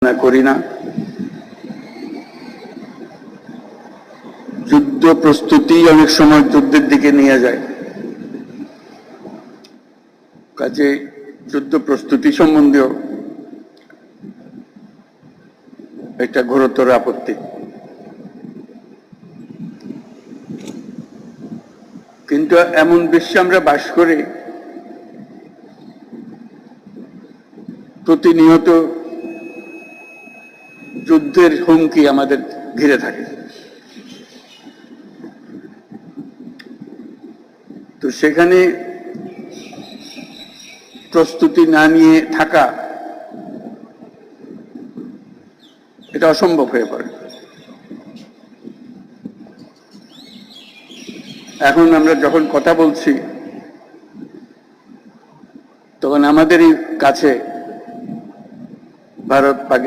কামনা করি না। যুদ্ধ প্রস্তুতি অনেক সময় যুদ্ধের দিকে নিয়ে যায়, কাজে যুদ্ধ প্রস্তুতি সম্বন্ধেও একটা ঘোরতর আপত্তি। কিন্তু এমন বিশ্বে আমরা বাস করি, প্রতিনিয়ত যুদ্ধের হুমকি আমাদের ঘিরে থাকে। তো সেখানে প্রস্তুতি না নিয়ে থাকা এটা অসম্ভব হয়ে পড়ে। এখন আমরা যখন কথা বলছি তখন আমাদেরই কাছে ভারত, পাকিস্তান